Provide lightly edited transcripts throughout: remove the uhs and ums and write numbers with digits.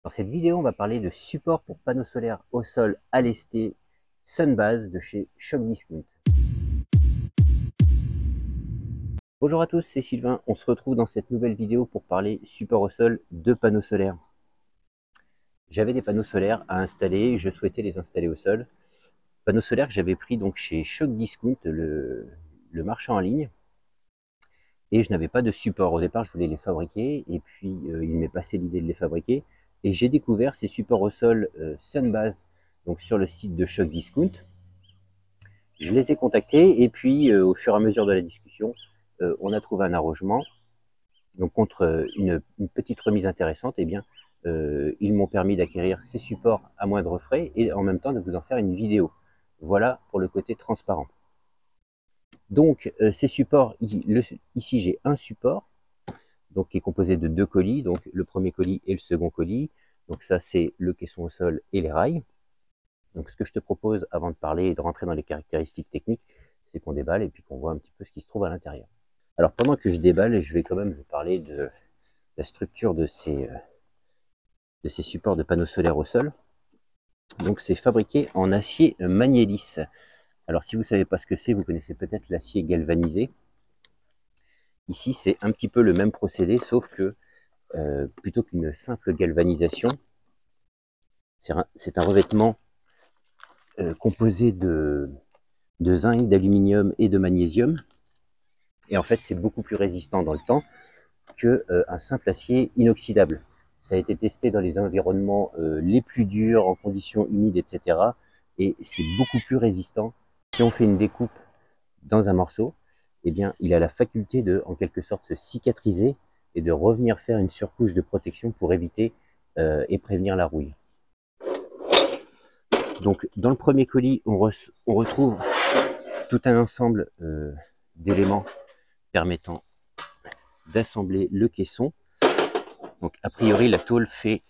Dans cette vidéo, on va parler de support pour panneaux solaires au sol à lesté Sunbase de chez Shock Discount. Bonjour à tous, c'est Sylvain. On se retrouve dans cette nouvelle vidéo pour parler support au sol de panneaux solaires. J'avais des panneaux solaires à installer, je souhaitais les installer au sol. Panneaux solaires que j'avais pris donc chez Shock Discount, le marchand en ligne. Et je n'avais pas de support. Au départ, je voulais les fabriquer et puis il m'est passé l'idée de les fabriquer. Et j'ai découvert ces supports au sol Sunbase donc sur le site de Shock Discount. Je les ai contactés et puis au fur et à mesure de la discussion, on a trouvé un arrangement. Donc contre une petite remise intéressante, eh bien, ils m'ont permis d'acquérir ces supports à moindre frais et en même temps de vous en faire une vidéo. Voilà pour le côté transparent. Donc ces supports, ici j'ai un support donc, qui est composé de deux colis, donc le premier colis et le second colis. Donc ça c'est le caisson au sol et les rails. Donc ce que je te propose avant de parler et de rentrer dans les caractéristiques techniques, c'est qu'on déballe et puis qu'on voit un petit peu ce qui se trouve à l'intérieur. Alors pendant que je déballe, je vais quand même vous parler de la structure de ces supports de panneaux solaires au sol. Donc c'est fabriqué en acier Magnélis. Alors si vous ne savez pas ce que c'est, vous connaissez peut-être l'acier galvanisé. Ici c'est un petit peu le même procédé, sauf que plutôt qu'une simple galvanisation, c'est un revêtement composé de zinc, d'aluminium et de magnésium. Et en fait, c'est beaucoup plus résistant dans le temps qu'un simple acier inoxydable. Ça a été testé dans les environnements les plus durs, en conditions humides, etc. Et c'est beaucoup plus résistant. Si on fait une découpe dans un morceau, eh bien, il a la faculté de, en quelque sorte, se cicatriser et de revenir faire une surcouche de protection pour éviter et prévenir la rouille. Donc, dans le premier colis, on retrouve tout un ensemble d'éléments permettant d'assembler le caisson. Donc a priori la tôle fait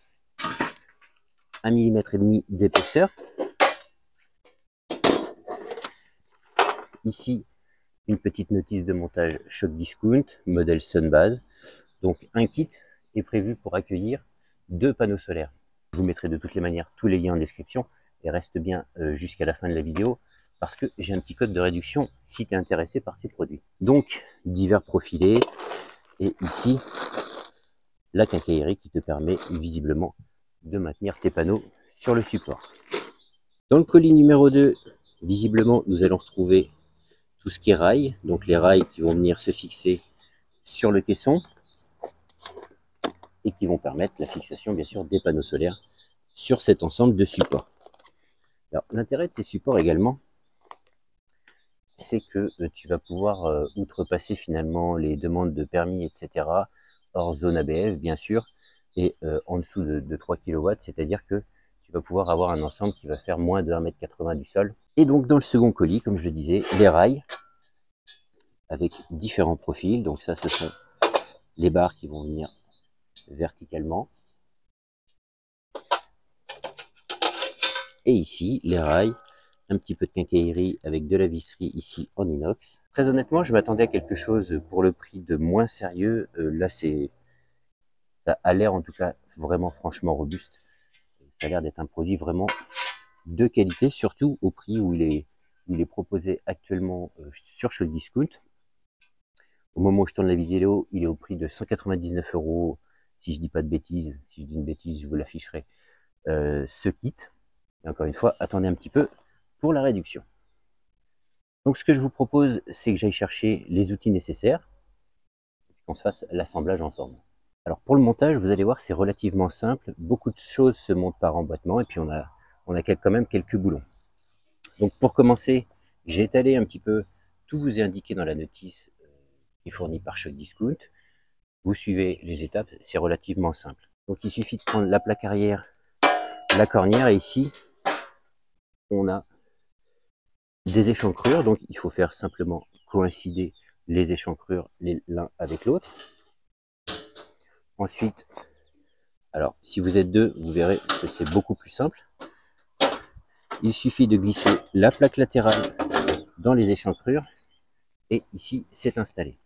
1,5 mm d'épaisseur. Ici une petite notice de montage Shock Discount, modèle Sunbase. Donc un kit est prévu pour accueillir 2 panneaux solaires. Je vous mettrai de toutes les manières tous les liens en description et reste bien jusqu'à la fin de la vidéo parce que j'ai un petit code de réduction si tu es intéressé par ces produits. Donc divers profilés et ici la quincaillerie qui te permet visiblement de maintenir tes panneaux sur le support. Dans le colis numéro 2, visiblement, nous allons retrouver tout ce qui est rails, donc les rails qui vont venir se fixer sur le caisson et qui vont permettre la fixation, bien sûr, des panneaux solaires sur cet ensemble de supports. Alors, l'intérêt de ces supports également, c'est que tu vas pouvoir outrepasser finalement les demandes de permis, etc., hors zone ABF, bien sûr, et en dessous de 3 kW, c'est-à-dire que tu vas pouvoir avoir un ensemble qui va faire moins de 1,80 m du sol. Et donc dans le second colis, comme je le disais, les rails avec différents profils. Donc ça, ce sont les barres qui vont venir verticalement. Et ici, les rails, un petit peu de quincaillerie avec de la visserie ici en inox. Très honnêtement, je m'attendais à quelque chose pour le prix de moins sérieux. Là, ça a l'air en tout cas vraiment franchement robuste. Ça a l'air d'être un produit vraiment de qualité, surtout au prix où il est proposé actuellement sur Shock Discount. Au moment où je tourne la vidéo, il est au prix de 199 €, si je dis pas de bêtises. Si je dis une bêtise, je vous l'afficherai. Ce kit. Et encore une fois, attendez un petit peu pour la réduction. Donc ce que je vous propose, c'est que j'aille chercher les outils nécessaires et qu'on se fasse l'assemblage ensemble. Alors pour le montage, vous allez voir, c'est relativement simple. Beaucoup de choses se montent par emboîtement et puis on a quand même quelques boulons. Donc pour commencer, j'ai étalé un petit peu, tout vous est indiqué dans la notice qui est fournie par Shock Discount. Vous suivez les étapes, c'est relativement simple. Donc il suffit de prendre la plaque arrière, la cornière, et ici on a des échancrures. Donc il faut faire simplement coïncider les échancrures l'un avec l'autre. Ensuite, alors si vous êtes deux, vous verrez que c'est beaucoup plus simple. Il suffit de glisser la plaque latérale dans les échancrures et ici c'est installé.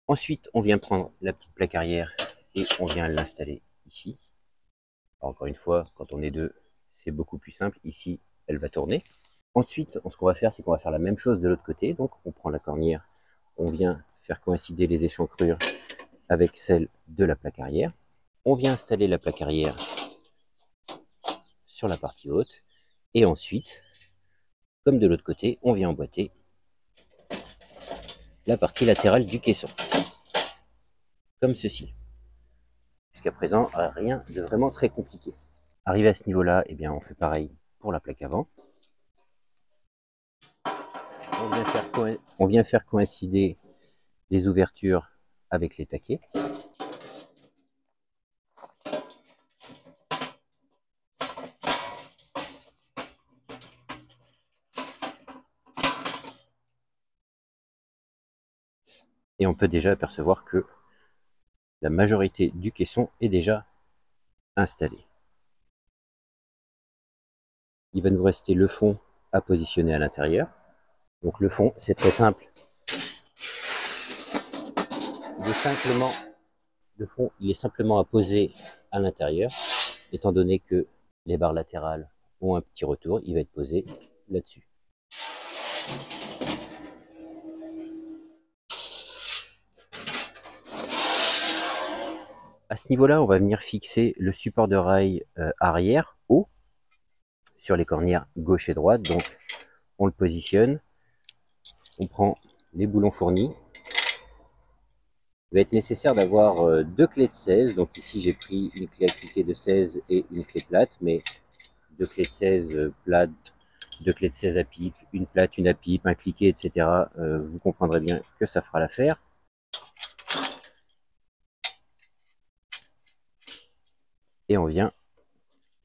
Ensuite, on vient prendre la petite plaque arrière et on vient l'installer ici. Alors, encore une fois, quand on est deux, c'est beaucoup plus simple. Ici, elle va tourner. Ensuite, ce qu'on va faire, c'est qu'on va faire la même chose de l'autre côté. Donc, on prend la cornière, on vient faire coïncider les échancrures avec celle de la plaque arrière. On vient installer la plaque arrière sur la partie haute. Et ensuite, comme de l'autre côté, on vient emboîter la partie latérale du caisson. Comme ceci. Jusqu'à présent, rien de vraiment très compliqué. Arrivé à ce niveau-là, eh bien, on fait pareil pour la plaque avant. On vient faire coïncider les ouvertures avec les taquets. Et on peut déjà apercevoir que la majorité du caisson est déjà installée. Il va nous rester le fond à positionner à l'intérieur. Donc le fond, c'est très simple. Le fond, il est simplement à poser à l'intérieur, étant donné que les barres latérales ont un petit retour, il va être posé là-dessus. À ce niveau-là, on va venir fixer le support de rail arrière haut sur les cornières gauche et droite. Donc, on le positionne, on prend les boulons fournis. Il va être nécessaire d'avoir deux clés de 16. Donc ici, j'ai pris une clé appliquée de 16 et une clé plate, mais deux clés de 16 plates, deux clés de 16 à pipe, une plate, une à pipe, un cliquet, etc. Vous comprendrez bien que ça fera l'affaire. Et on vient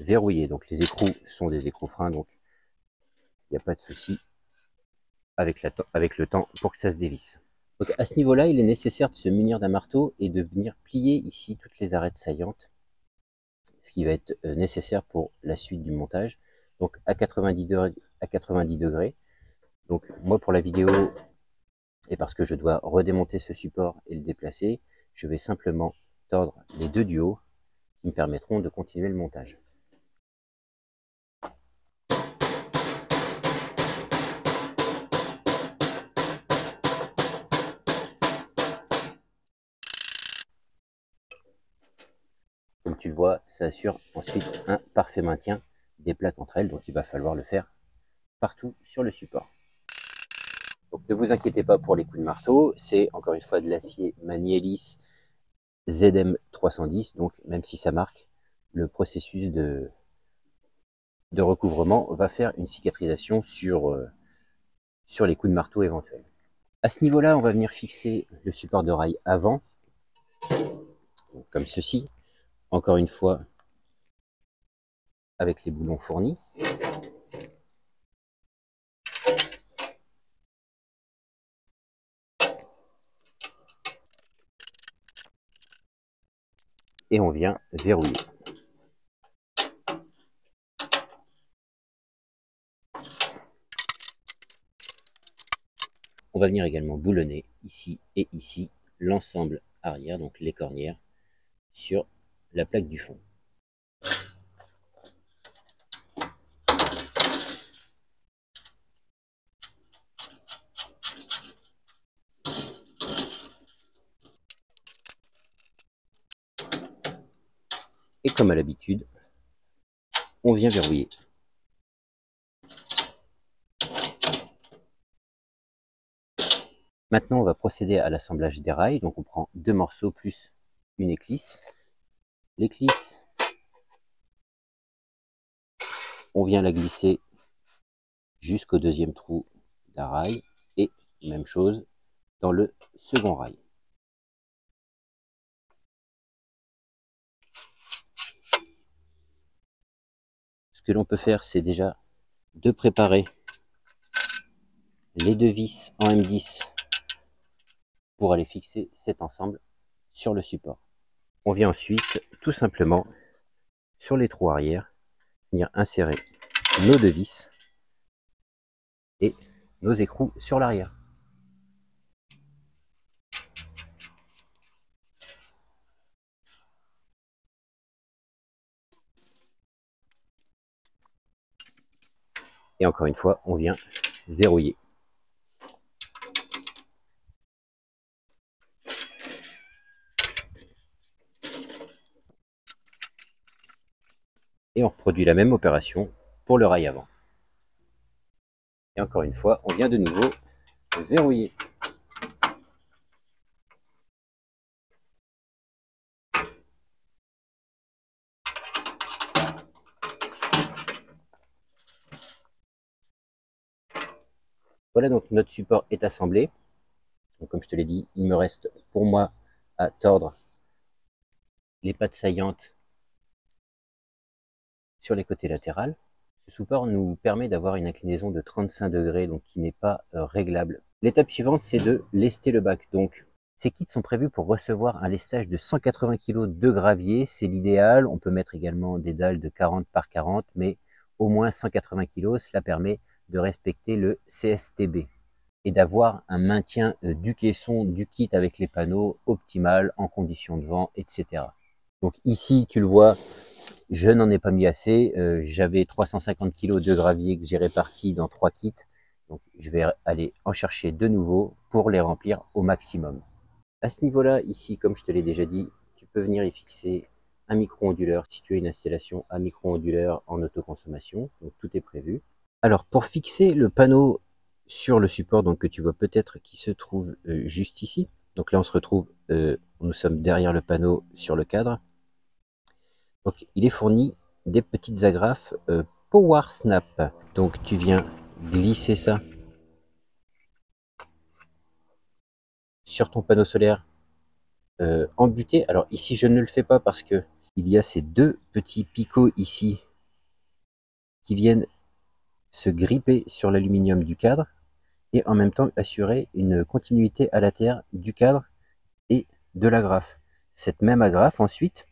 verrouiller. Donc les écrous sont des écrous freins, donc il n'y a pas de souci avec le temps pour que ça se dévisse. Donc à ce niveau-là, il est nécessaire de se munir d'un marteau et de venir plier ici toutes les arêtes saillantes, ce qui va être nécessaire pour la suite du montage. Donc à 90 degrés. Donc moi pour la vidéo, et parce que je dois redémonter ce support et le déplacer, je vais simplement tordre les deux du haut qui me permettront de continuer le montage. Comme tu le vois, ça assure ensuite un parfait maintien des plaques entre elles, donc il va falloir le faire partout sur le support. Donc ne vous inquiétez pas pour les coups de marteau, c'est encore une fois de l'acier Manielis ZM310, donc même si ça marque, le processus de recouvrement va faire une cicatrisation sur les coups de marteau éventuels. À ce niveau-là, on va venir fixer le support de rail avant, donc comme ceci, encore une fois avec les boulons fournis. Et on vient verrouiller. On va venir également boulonner ici et ici l'ensemble arrière, donc les cornières, sur la plaque du fond. Et comme à l'habitude, on vient verrouiller. Maintenant, on va procéder à l'assemblage des rails. Donc on prend deux morceaux plus une éclisse. L'éclisse, on vient la glisser jusqu'au deuxième trou d'un rail. Et même chose dans le second rail. Ce que l'on peut faire, c'est déjà de préparer les deux vis en M10 pour aller fixer cet ensemble sur le support. On vient ensuite tout simplement sur les trous arrière venir insérer nos deux vis et nos écrous sur l'arrière. Et encore une fois, on vient verrouiller. Et on reproduit la même opération pour le rail avant. Et encore une fois, on vient de nouveau verrouiller. Voilà, donc notre support est assemblé. Donc, comme je te l'ai dit, il me reste pour moi à tordre les pattes saillantes sur les côtés latéraux. Ce support nous permet d'avoir une inclinaison de 35 degrés, donc qui n'est pas réglable. L'étape suivante, c'est de lester le bac. Donc, ces kits sont prévus pour recevoir un lestage de 180 kg de gravier. C'est l'idéal. On peut mettre également des dalles de 40 par 40, mais au moins 180 kg. Cela permet de respecter le CSTB et d'avoir un maintien du caisson, du kit avec les panneaux optimal en conditions de vent, etc. Donc ici, tu le vois, je n'en ai pas mis assez. J'avais 350 kg de gravier que j'ai réparti dans 3 kits. Donc je vais aller en chercher de nouveau pour les remplir au maximum. À ce niveau-là, ici, comme je te l'ai déjà dit, tu peux venir y fixer un micro-onduleur si tu as une installation à micro-onduleur en autoconsommation. Donc tout est prévu. Alors pour fixer le panneau sur le support, donc que tu vois peut-être qui se trouve juste ici. Donc là on se retrouve, nous sommes derrière le panneau sur le cadre. Donc il est fourni des petites agrafes Power Snap. Donc tu viens glisser ça sur ton panneau solaire embuté. Alors ici je ne le fais pas parce que il y a ces deux petits picots ici qui viennent se gripper sur l'aluminium du cadre et en même temps assurer une continuité à la terre du cadre et de l'agrafe. Cette même agrafe ensuite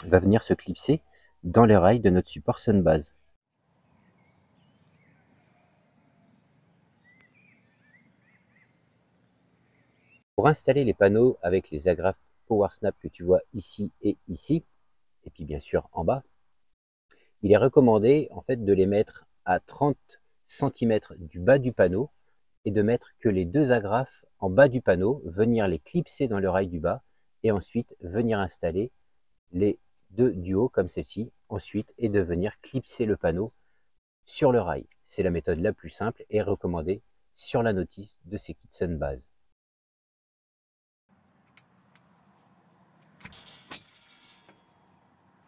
va venir se clipser dans les rails de notre support Sunbase. Pour installer les panneaux avec les agrafes PowerSnap que tu vois ici, et puis bien sûr en bas, il est recommandé en fait de les mettre à 30 cm du bas du panneau et de mettre que les deux agrafes en bas du panneau, venir les clipser dans le rail du bas et ensuite venir installer les deux du haut comme celle-ci ensuite et de venir clipser le panneau sur le rail. C'est la méthode la plus simple et recommandée sur la notice de ces kits Sunbase.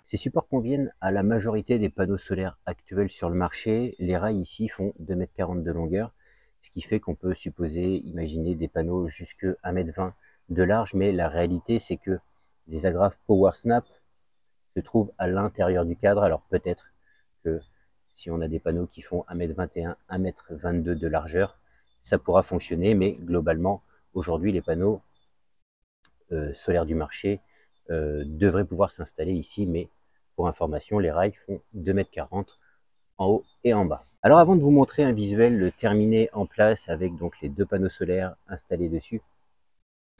Ces supports conviennent à la majorité des panneaux solaires actuels sur le marché. Les rails ici font 2,40 m de longueur, ce qui fait qu'on peut supposer, imaginer des panneaux jusque 1,20 m de large, mais la réalité c'est que les agrafes Power Snap se trouvent à l'intérieur du cadre. Alors peut-être que si on a des panneaux qui font 1,21 m, 1,22 m de largeur, ça pourra fonctionner, mais globalement, aujourd'hui, les panneaux solaires du marché devraient pouvoir s'installer ici, mais pour information, les rails font 2,40 m en haut et en bas. Alors avant de vous montrer un visuel terminé en place avec donc les deux panneaux solaires installés dessus,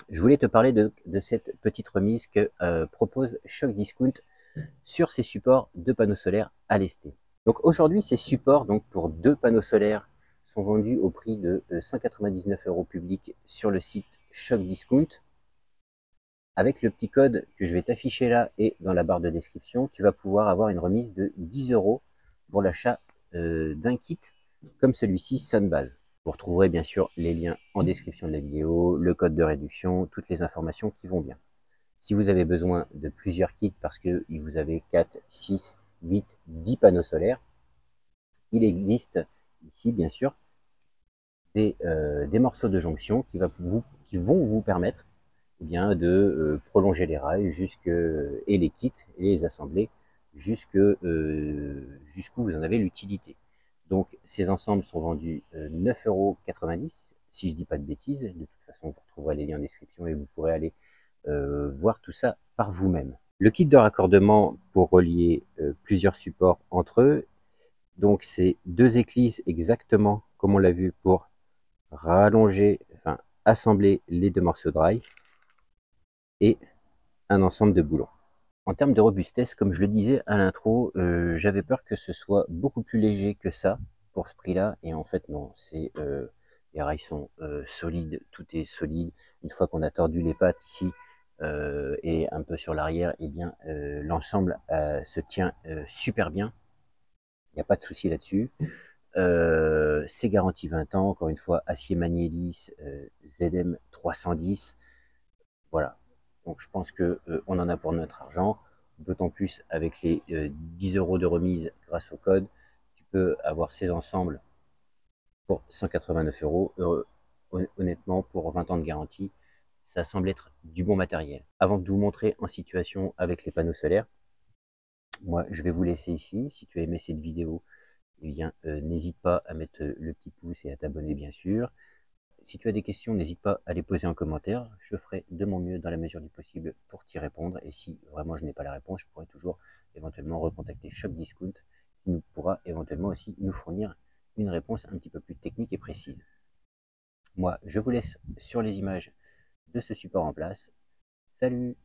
je voulais te parler de cette petite remise que propose Shock Discount sur ces supports de panneaux solaires à lester. Donc aujourd'hui, ces supports donc pour deux panneaux solaires sont vendus au prix de 199 € public sur le site Shock Discount. Avec le petit code que je vais t'afficher là et dans la barre de description, tu vas pouvoir avoir une remise de 10 € pour l'achat d'un kit comme celui-ci Sunbase. Vous retrouverez bien sûr les liens en description de la vidéo, le code de réduction, toutes les informations qui vont bien. Si vous avez besoin de plusieurs kits parce que vous avez 4, 6, 8, 10 panneaux solaires, il existe ici bien sûr des morceaux de jonction qui vont vous permettre eh bien, de prolonger les rails et les kits et les assembler jusqu'où vous en avez l'utilité. Donc ces ensembles sont vendus 9,90 € si je dis pas de bêtises. De toute façon, vous retrouverez les liens en description et vous pourrez aller voir tout ça par vous-même. Le kit de raccordement pour relier plusieurs supports entre eux, donc c'est deux éclises exactement comme on l'a vu pour rallonger, enfin assembler les deux morceaux de rail et un ensemble de boulons. En termes de robustesse, comme je le disais à l'intro, j'avais peur que ce soit beaucoup plus léger que ça. pour ce prix-là. Et en fait, non, les rails sont solides, tout est solide. Une fois qu'on a tordu les pattes ici et un peu sur l'arrière, et bien l'ensemble se tient super bien. Il n'y a pas de souci là-dessus. C'est garanti 20 ans, encore une fois, acier Magnélis ZM 310. Voilà. Donc je pense que on en a pour notre argent. D'autant plus avec les 10 € de remise grâce au code, tu peux avoir ces ensembles pour 189 €. Honnêtement, pour 20 ans de garantie, ça semble être du bon matériel. Avant de vous montrer en situation avec les panneaux solaires, moi je vais vous laisser ici. Si tu as aimé cette vidéo, eh bien n'hésite pas à mettre le petit pouce et à t'abonner bien sûr. Si tu as des questions, n'hésite pas à les poser en commentaire. Je ferai de mon mieux dans la mesure du possible pour t'y répondre. Et si vraiment je n'ai pas la réponse, je pourrai toujours éventuellement recontacter Shop Discount qui nous pourra éventuellement aussi nous fournir une réponse un petit peu plus technique et précise. Moi, je vous laisse sur les images de ce support en place. Salut!